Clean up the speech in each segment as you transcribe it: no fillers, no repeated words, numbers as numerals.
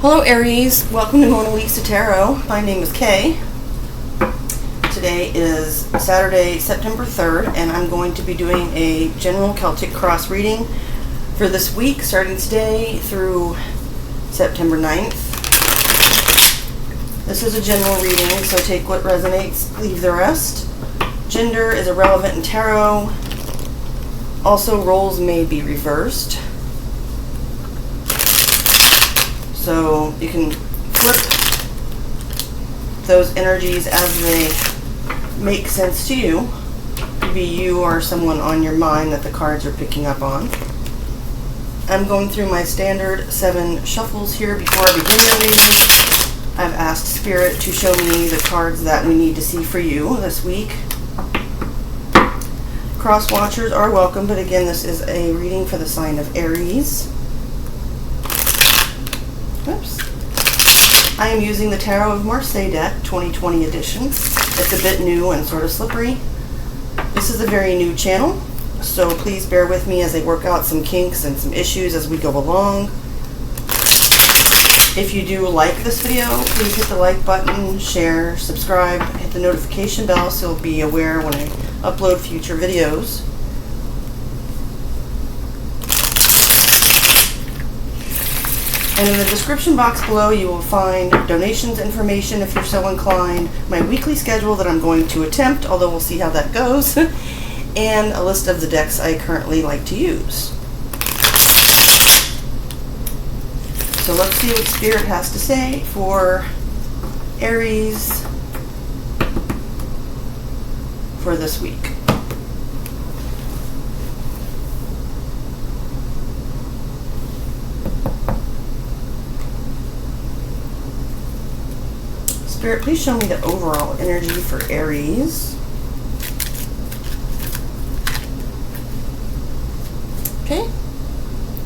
Hello Aries, welcome to Mona Lisa Tarot. My name is Kay. Today is Saturday, September 3rd, and I'm going to be doing a general Celtic Cross reading for this week, starting today through September 9th. This is a general reading, so take what resonates, leave the rest. Gender is irrelevant in tarot. Also, roles may be reversed. So you can flip those energies as they make sense to you. Could be you or someone on your mind that the cards are picking up on. I'm going through my standard 7 shuffles here before I begin the reading. I've asked Spirit to show me the cards that we need to see for you this week. Cross watchers are welcome, but again, this is a reading for the sign of Aries. Oops. I am using the Tarot of Marseilles deck, 2020 edition. It's a bit new and sort of slippery. This is a very new channel, so please bear with me as I work out some kinks and some issues as we go along. If you do like this video, please hit the like button, share, subscribe, hit the notification bell so you'll be aware when I upload future videos. And in the description box below, you will find donations information if you're so inclined, my weekly schedule that I'm going to attempt, although we'll see how that goes, and a list of the decks I currently like to use. So let's see what Spirit has to say for Aries for this week. Spirit, please show me the overall energy for Aries. Okay.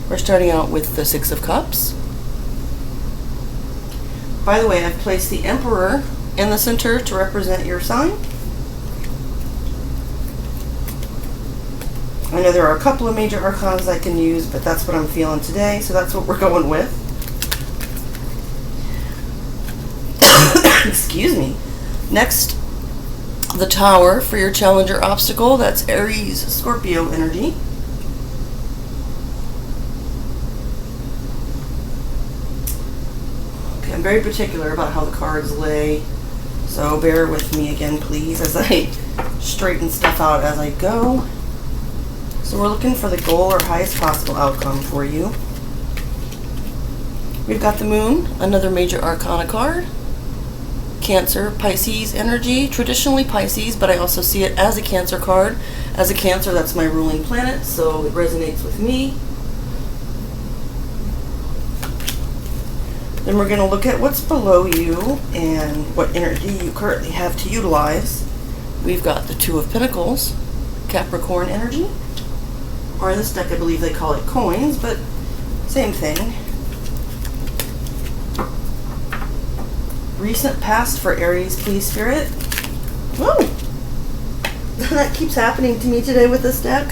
We're starting out with the 6 of Cups. By the way, I've placed the Emperor in the center to represent your sign. I know there are a couple of major arcans I can use, but that's what I'm feeling today, so that's what we're going with. Excuse me. Next, the Tower for your challenger obstacle. That's Aries Scorpio energy. Okay, I'm very particular about how the cards lay, so bear with me again, please, as I straighten stuff out as I go. So we're looking for the goal or highest possible outcome for you. We've got the Moon, another major arcana card. Cancer, Pisces energy, traditionally Pisces, but I also see it as a Cancer card. As a Cancer, that's my ruling planet, so it resonates with me. Then we're going to look at what's below you and what energy you currently have to utilize. We've got the 2 of Pentacles, Capricorn energy, or in this deck I believe they call it coins, but same thing. Recent past for Aries, please, Spirit. Whoa! That keeps happening to me today with this deck.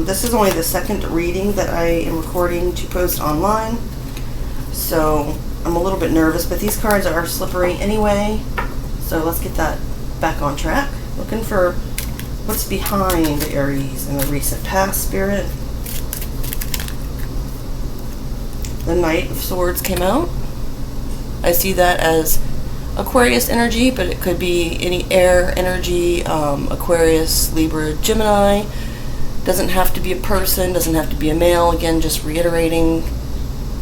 This is only the second reading that I am recording to post online, so I'm a little bit nervous, but these cards are slippery anyway, so let's get that back on track. Looking for what's behind Aries in the recent past, Spirit. The Knight of Swords came out. I see that as Aquarius energy, but it could be any air energy, Aquarius, Libra, Gemini. Doesn't have to be a person, doesn't have to be a male. Again, just reiterating,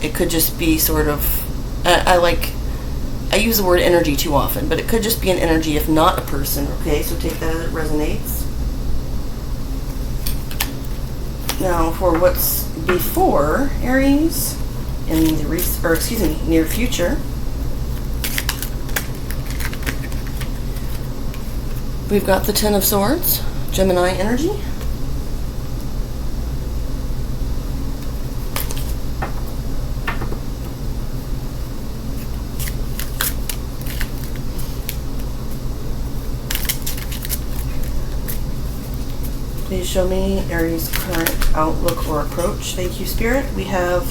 it could just be sort of, I use the word energy too often, but it could just be an energy if not a person, okay? So take that as it resonates. Now for what's before Aries in the near future. We've got the 10 of Swords, Gemini energy. Please show me Aries' current outlook or approach. Thank you, Spirit. We have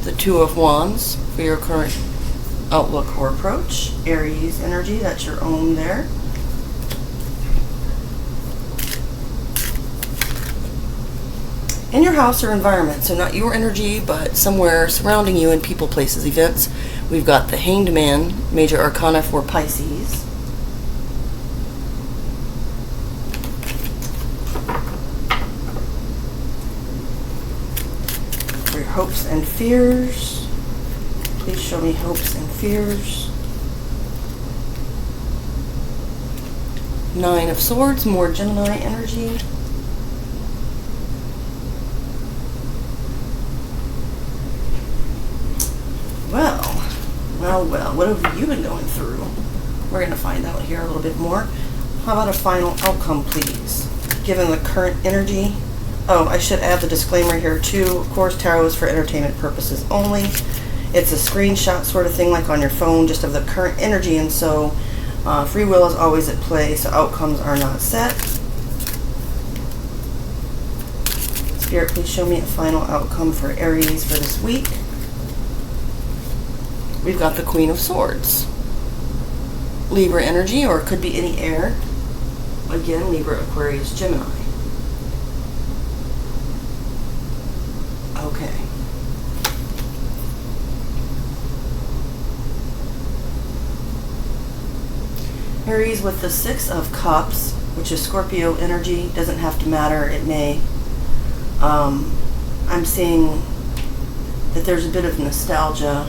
the Two of Wands for your current outlook or approach. Aries energy, that's your own there. In your house or environment, so not your energy, but somewhere surrounding you in people, places, events, we've got the Hanged Man, Major Arcana for Pisces. For your hopes and fears, please show me hopes and fears. Nine of Swords, more Gemini energy. Well, what have you been going through? We're going to find out here a little bit more. How about a final outcome, please? Given the current energy. Oh, I should add the disclaimer here too. Of course, tarot is for entertainment purposes only. It's a screenshot sort of thing like on your phone, just of the current energy, and so free will is always at play, so outcomes are not set. Spirit, please show me a final outcome for Aries for this week. We've got the Queen of Swords. Libra energy, or it could be any air. Again, Libra, Aquarius, Gemini. Okay. Aries with the Six of Cups, which is Scorpio energy. Doesn't have to matter, it may. I'm seeing that there's a bit of nostalgia,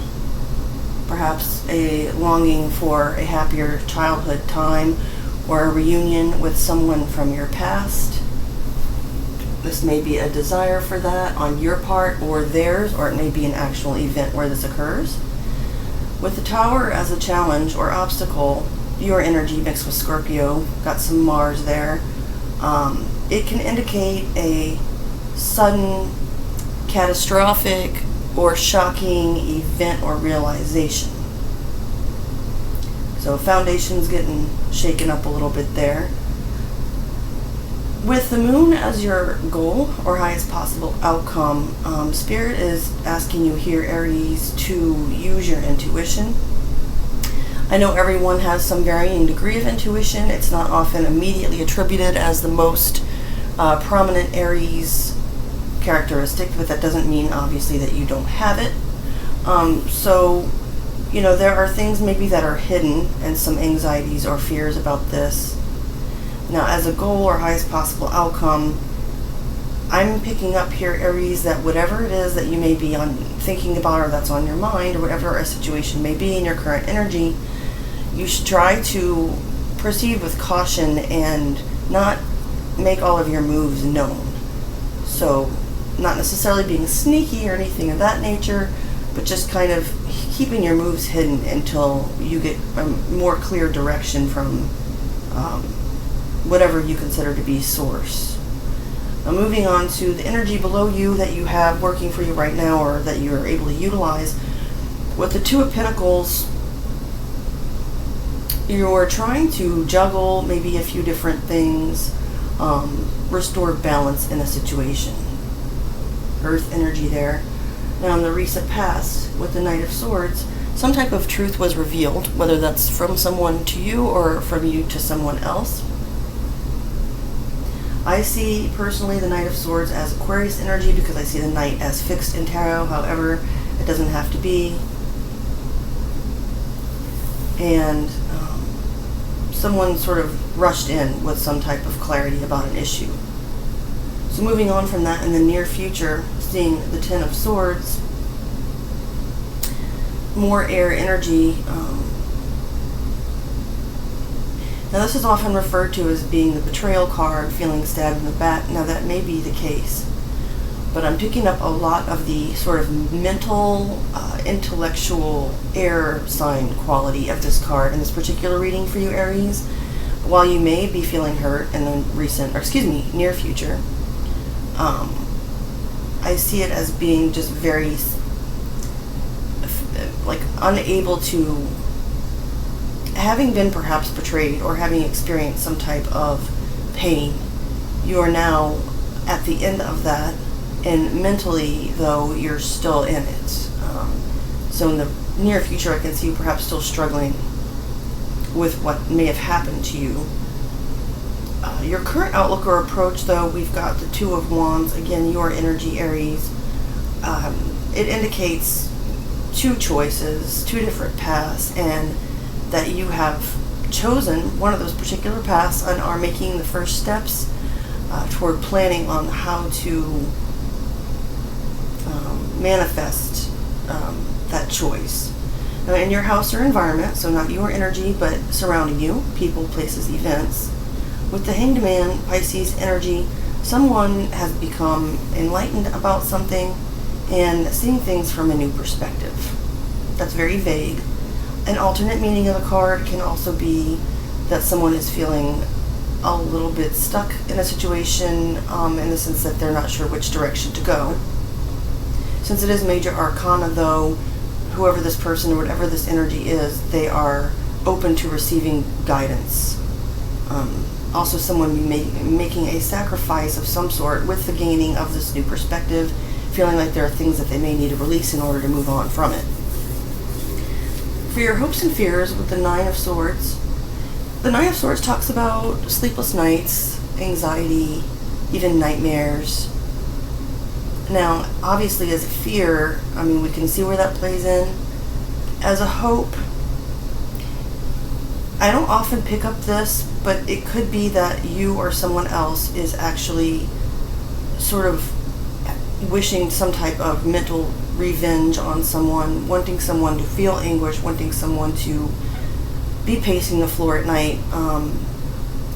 perhaps a longing for a happier childhood time or a reunion with someone from your past. This may be a desire for that on your part or theirs, or it may be an actual event where this occurs. With the Tower as a challenge or obstacle, your energy mixed with Scorpio, got some Mars there, it can indicate a sudden, catastrophic, or shocking event or realization. So foundation's getting shaken up a little bit there. With the Moon as your goal or highest possible outcome, Spirit is asking you here, Aries, to use your intuition. I know everyone has some varying degree of intuition. It's not often immediately attributed as the most prominent Aries characteristic, but that doesn't mean obviously that you don't have it. So, you know, there are things maybe that are hidden and some anxieties or fears about this. Now, as a goal or highest possible outcome, I'm picking up here, Aries, that whatever it is that you may be thinking about or that's on your mind, or whatever a situation may be in your current energy, you should try to proceed with caution and not make all of your moves known. So, not necessarily being sneaky or anything of that nature, but just kind of keeping your moves hidden until you get a more clear direction from whatever you consider to be source. Now, moving on to the energy below you that you have working for you right now, or that you're able to utilize. With the Two of Pentacles, you're trying to juggle maybe a few different things, restore balance in a situation. Earth energy there. Now, in the recent past, with the Knight of Swords, some type of truth was revealed, whether that's from someone to you or from you to someone else. I see personally the Knight of Swords as Aquarius energy because I see the Knight as fixed in tarot. However, it doesn't have to be. And someone sort of rushed in with some type of clarity about an issue. So moving on from that, in the near future, seeing the Ten of Swords, more air energy. Now, this is often referred to as being the betrayal card, feeling stabbed in the back. Now, that may be the case, but I'm picking up a lot of the sort of mental, intellectual air sign quality of this card in this particular reading for you, Aries. While you may be feeling hurt in the near future, I see it as being just very, like, unable to, having been perhaps betrayed or having experienced some type of pain. You are now at the end of that, and mentally, though, you're still in it. So in the near future, I can see you perhaps still struggling with what may have happened to you. Your current outlook or approach, though, we've got the Two of Wands. Again, your energy, Aries. It indicates two choices, two different paths, and that you have chosen one of those particular paths and are making the first steps toward planning on how to manifest that choice. Now, in your house or environment, so not your energy, but surrounding you, people, places, events, with the Hanged Man, Pisces energy, someone has become enlightened about something and seeing things from a new perspective. That's very vague. An alternate meaning of the card can also be that someone is feeling a little bit stuck in a situation in the sense that they're not sure which direction to go. Since it is major arcana, though, whoever this person or whatever this energy is, they are open to receiving guidance. Also, someone making a sacrifice of some sort with the gaining of this new perspective, feeling like there are things that they may need to release in order to move on from it. For your hopes and fears with the Nine of Swords, the Nine of Swords talks about sleepless nights, anxiety, even nightmares. Now, obviously, as a fear, we can see where that plays in. As a hope, I don't often pick up this, but it could be that you or someone else is actually sort of wishing some type of mental revenge on someone, wanting someone to feel anguish, wanting someone to be pacing the floor at night,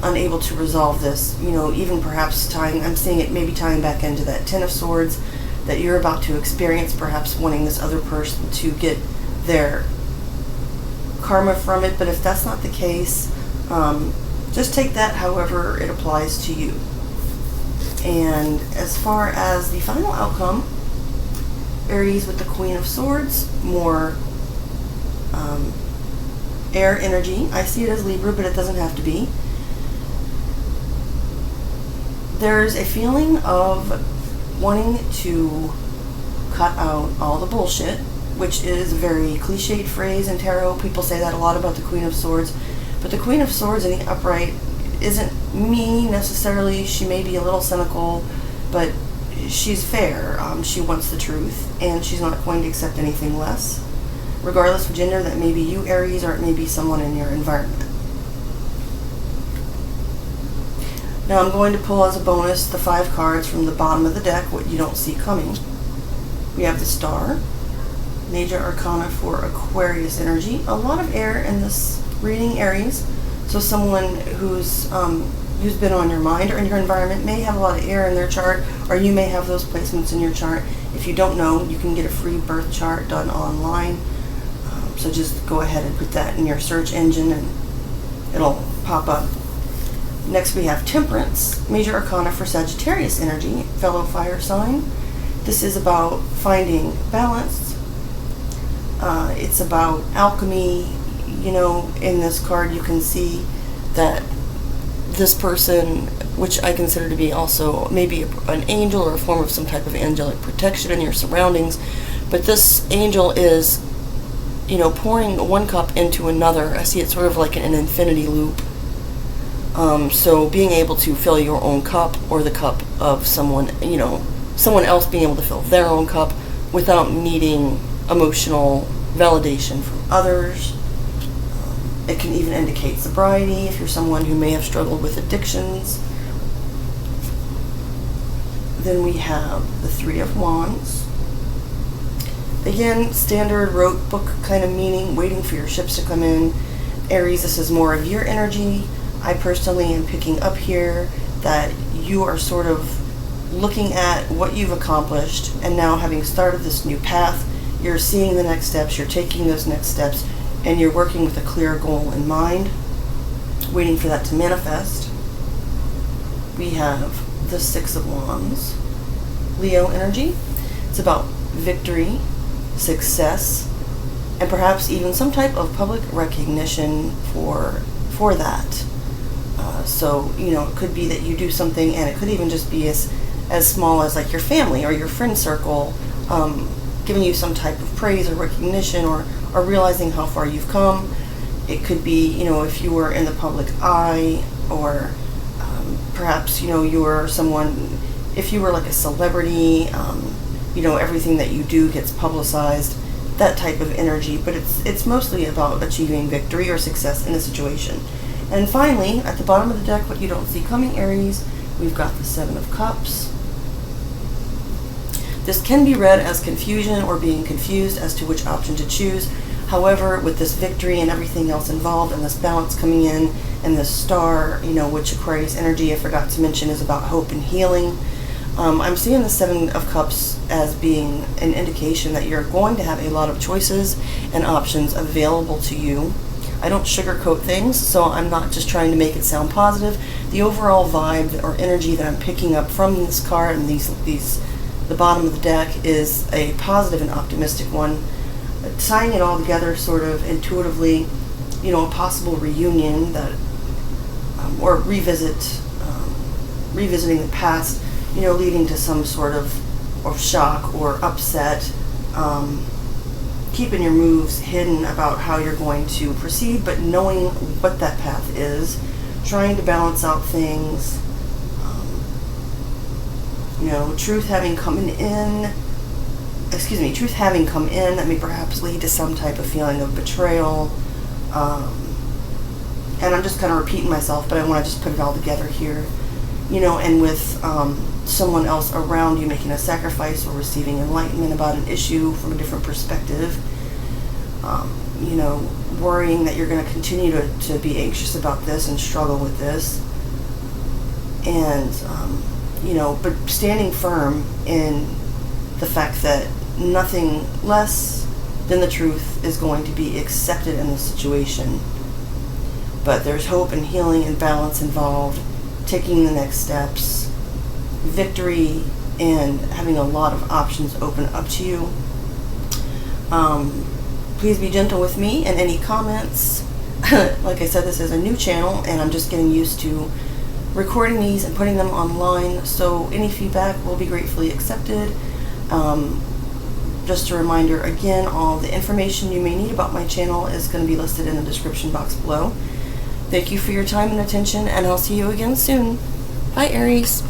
unable to resolve this, even perhaps I'm seeing it maybe tying back into that Ten of Swords that you're about to experience, perhaps wanting this other person to get their karma from it. But if that's not the case, just take that however it applies to you. And as far as the final outcome, Aries with the Queen of Swords, more air energy. I see it as Libra, but it doesn't have to be. There's a feeling of wanting to cut out all the bullshit, which is a very cliched phrase in tarot. People say that a lot about the Queen of Swords, but the Queen of Swords in the upright isn't mean necessarily. She may be a little cynical, but she's fair. She wants the truth, and she's not going to accept anything less, regardless of gender. That may be you, Aries, or it may be someone in your environment. Now I'm going to pull as a bonus the 5 cards from the bottom of the deck, what you don't see coming. We have the Star, major arcana for Aquarius energy. A lot of air in this reading, Aries. So someone who's been on your mind or in your environment may have a lot of air in their chart, or you may have those placements in your chart. If you don't know, you can get a free birth chart done online. So just go ahead and put that in your search engine and it'll pop up. Next we have Temperance, major arcana for Sagittarius energy, fellow fire sign. This is about finding balance. It's about alchemy. In this card you can see that this person, which I consider to be also maybe an angel or a form of some type of angelic protection in your surroundings, but this angel is, pouring one cup into another. I see it sort of like an infinity loop. So being able to fill your own cup, or the cup of someone, someone else being able to fill their own cup without needing emotional validation from others. It can even indicate sobriety if you're someone who may have struggled with addictions. Then we have the 3 of Wands. Again, standard rote book kind of meaning, waiting for your ships to come in. Aries, this is more of your energy. I personally am picking up here that you are sort of looking at what you've accomplished, and now having started this new path, you're seeing the next steps, you're taking those next steps, and you're working with a clear goal in mind, waiting for that to manifest. We have the 6 of Wands, Leo energy. It's about victory, success, and perhaps even some type of public recognition for that. So, it could be that you do something, and it could even just be as small as like your family or your friend circle giving you some type of praise or recognition, or realizing how far you've come. It could be, you know, if you were in the public eye, or perhaps, you know, you're someone, if you were like a celebrity, you know, everything that you do gets publicized, that type of energy. But it's mostly about achieving victory or success in a situation. And finally, at the bottom of the deck, what you don't see coming, Aries, we've got the Seven of Cups. This can be read as confusion or being confused as to which option to choose. However, with this victory and everything else involved, and this balance coming in, and this star, you know, which Aquarius energy, I forgot to mention, is about hope and healing. I'm seeing the Seven of Cups as being an indication that you're going to have a lot of choices and options available to you. I don't sugarcoat things, so I'm not just trying to make it sound positive. The overall vibe or energy that I'm picking up from this card and the bottom of the deck is a positive and optimistic one. Tying it all together sort of intuitively, you know, a possible reunion that, or revisiting the past, you know, leading to some sort of shock or upset, keeping your moves hidden about how you're going to proceed, but knowing what that path is, trying to balance out things, you know, truth having come in, that may perhaps lead to some type of feeling of betrayal, and I'm just kind of repeating myself, but I want to just put it all together here, you know, and with someone else around you making a sacrifice or receiving enlightenment about an issue from a different perspective, you know, worrying that you're going to continue to be anxious about this and struggle with this, and you know, but standing firm in the fact that nothing less than the truth is going to be accepted in this situation. But there's hope and healing and balance involved, taking the next steps, victory, and having a lot of options open up to you. Please be gentle with me and any comments. Like I said, this is a new channel and I'm just getting used to recording these and putting them online, so any feedback will be gratefully accepted. Just a reminder again, all the information you may need about my channel is going to be listed in the description box below. Thank you for your time and attention, and I'll see you again soon. Bye, Aries.